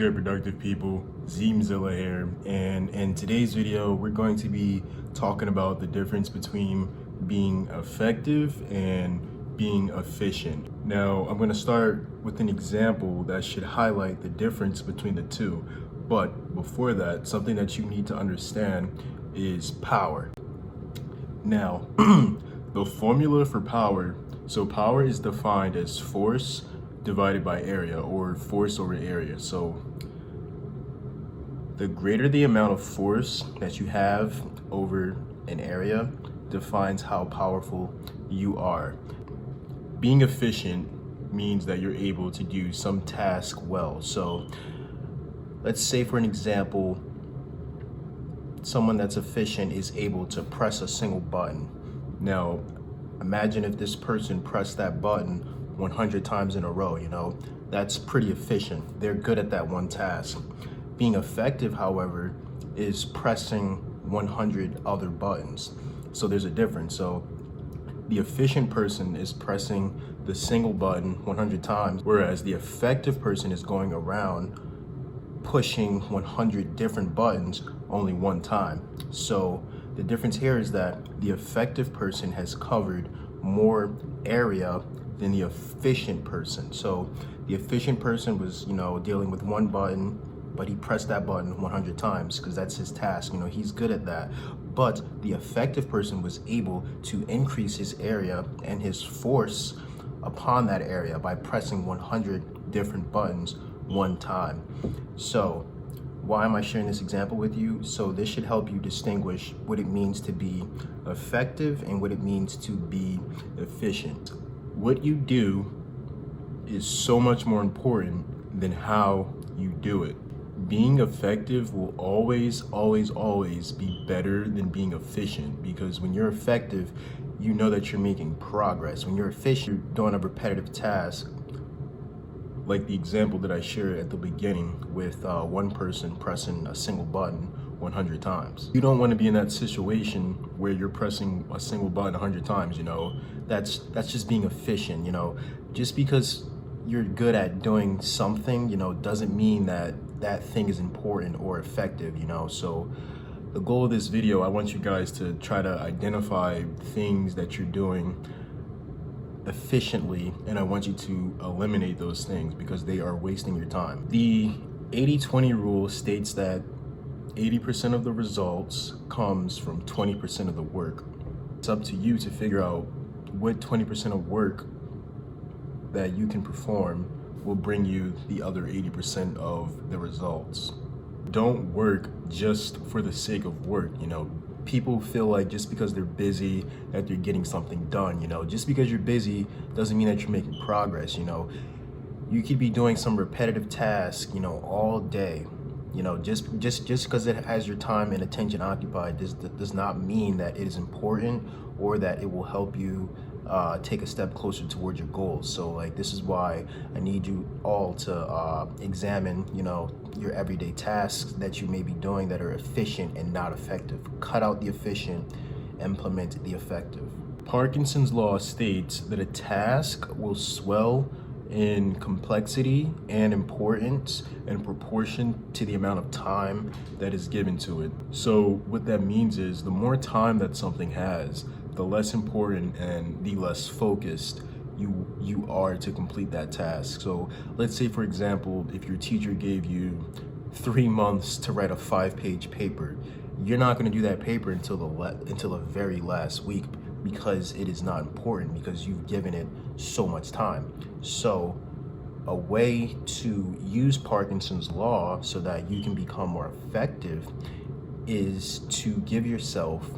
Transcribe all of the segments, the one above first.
good, productive people? Zeemzilla here, and in today's video we're going to be talking about the difference between being effective and being efficient. Now I'm going to start with an example that should highlight the difference between the two, but before that, something that you need to understand is power. Now the formula for power, so power is defined as force divided by area, or force over area. So the greater the amount of force that you have over an area defines how powerful you are. Being efficient means that you're able to do some task well. So let's say, for an example, someone that's efficient is able to press a single button. Now imagine if this person pressed that button 100 times in a row. That's pretty efficient. They're good at that one task. Being effective, however, is pressing 100 other buttons. So there's a difference. So the efficient person is pressing the single button 100 times, whereas the effective person is going around pushing 100 different buttons only one time. So the difference here is that the effective person has covered more area than the efficient person. So the efficient person was, dealing with one button, but he pressed that button 100 times because that's his task. He's good at that. But the effective person was able to increase his area and his force upon that area by pressing 100 different buttons one time. So why am I sharing this example with you? So this should help you distinguish what it means to be effective and what it means to be efficient. What you do is so much more important than how you do it. Being effective will always be better than being efficient, because when you're effective, you know that you're making progress. When you're efficient, you're doing a repetitive task, like the example that I shared at the beginning with one person pressing a single button 100 times. You don't want to be in that situation where you're pressing a single button 100 times. That's just being efficient. Just because you're good at doing something, doesn't mean that that thing is important or effective. So the goal of this video, I want you guys to try to identify things that you're doing efficiently, and I want you to eliminate those things because they are wasting your time. The 80-20 rule states that 80% of the results comes from 20% of the work. It's up to you to figure out what 20% of work that you can perform will bring you the other 80% of the results. Don't work just for the sake of work. People feel like just because they're busy that they're getting something done. Just because you're busy doesn't mean that you're making progress. You could be doing some repetitive task, all day. Just because it has your time and attention occupied does not mean that it is important or that it will help you take a step closer towards your goals. So this is why I need you all to examine, your everyday tasks that you may be doing that are efficient and not effective. Cut out the efficient, implement the effective. Parkinson's law states that a task will swell in complexity and importance in proportion to the amount of time that is given to it. So what that means is the more time that something has, the less important and the less focused you are to complete that task. So let's say, for example, if your teacher gave you 3 months to write a 5-page paper, you're not going to do that paper until the very last week, because it is not important, because you've given it so much time. So a way to use Parkinson's law so that you can become more effective is to give yourself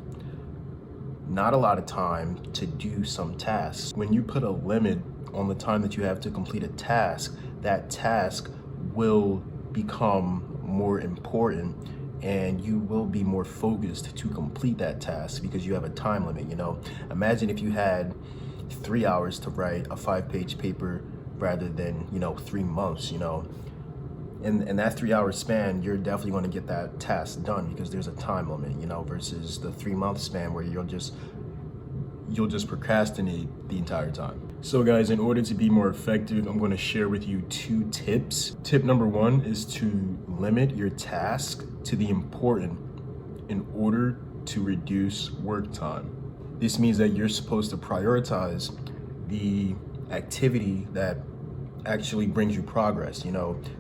not a lot of time to do some tasks. When you put a limit on the time that you have to complete a task, that task will become more important and you will be more focused to complete that task because you have a time limit. Imagine if you had 3 hours to write a 5-page paper rather than 3 months. In that 3-hour span, you're definitely going to get that task done because there's a time limit, versus the 3-month span where you'll just procrastinate the entire time. So guys, in order to be more effective, I'm going to share with you 2 tips. Tip number 1 is to limit your task to the important in order to reduce work time. This means that you're supposed to prioritize the activity that actually brings you progress.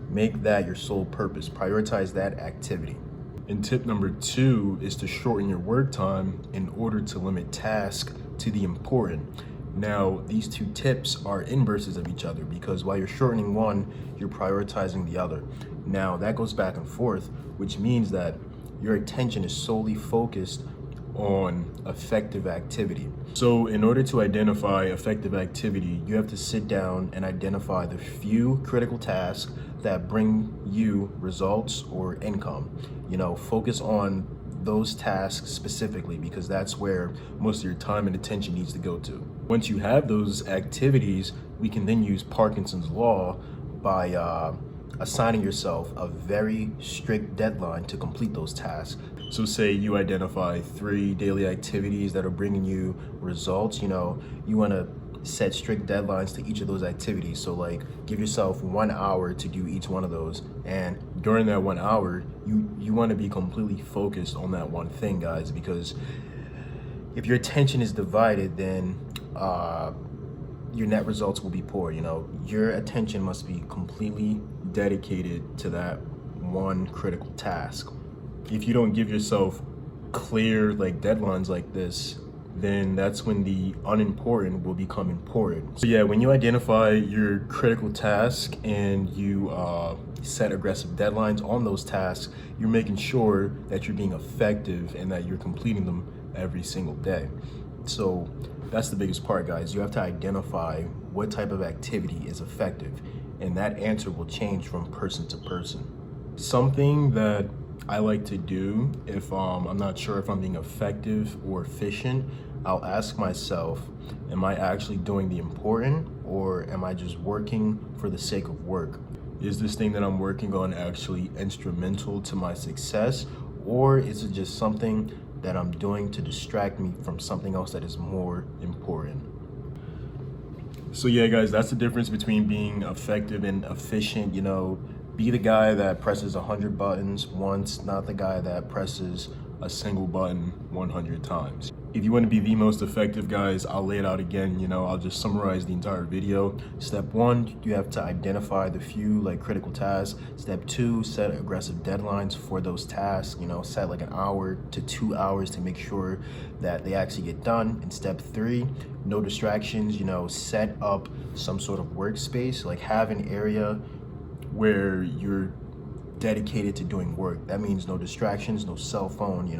Make that your sole purpose. Prioritize that activity. And tip number 2 is to shorten your work time in order to limit tasks to the important. Now, these 2 tips are inverses of each other because while you're shortening one, you're prioritizing the other. Now, that goes back and forth, which means that your attention is solely focused on effective activity. So in order to identify effective activity, you have to sit down and identify the few critical tasks that bring you results or income. Focus on those tasks specifically because that's where most of your time and attention needs to go to. Once you have those activities, we can then use Parkinson's law by assigning yourself a very strict deadline to complete those tasks. So say you identify 3 daily activities that are bringing you results. You want to set strict deadlines to each of those activities. So like give yourself 1 hour to do each one of those. And during that 1 hour, you want to be completely focused on that one thing, guys, because if your attention is divided, then your net results will be poor. Your attention must be completely dedicated to that one critical task. If you don't give yourself clear deadlines like this, then that's when the unimportant will become important. So yeah, when you identify your critical task and you set aggressive deadlines on those tasks, you're making sure that you're being effective and that you're completing them every single day. So that's the biggest part, guys. You have to identify what type of activity is effective, and that answer will change from person to person. Something that I like to do if I'm not sure if I'm being effective or efficient, I'll ask myself, am I actually doing the important or am I just working for the sake of work? Is this thing that I'm working on actually instrumental to my success, or is it just something that I'm doing to distract me from something else that is more important? So yeah, guys, that's the difference between being effective and efficient. Be the guy that presses 100 buttons once, not the guy that presses a single button 100 times. If you want to be the most effective, guys, I'll lay it out again. I'll just summarize the entire video. Step 1, you have to identify the few critical tasks. Step 2, set aggressive deadlines for those tasks. Set 1 hour to 2 hours to make sure that they actually get done. And step 3, no distractions. Set up some sort of workspace, have an area where you're dedicated to doing work. That means no distractions, no cell phone,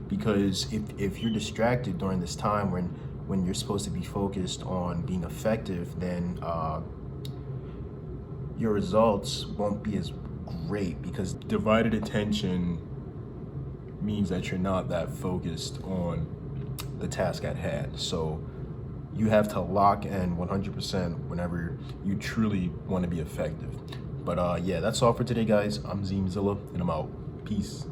because if you're distracted during this time when you're supposed to be focused on being effective, then your results won't be as great, because divided attention means that you're not that focused on the task at hand. So you have to lock in 100% whenever you truly want to be effective. But yeah, that's all for today, guys. I'm Zeemzilla, and I'm out. Peace.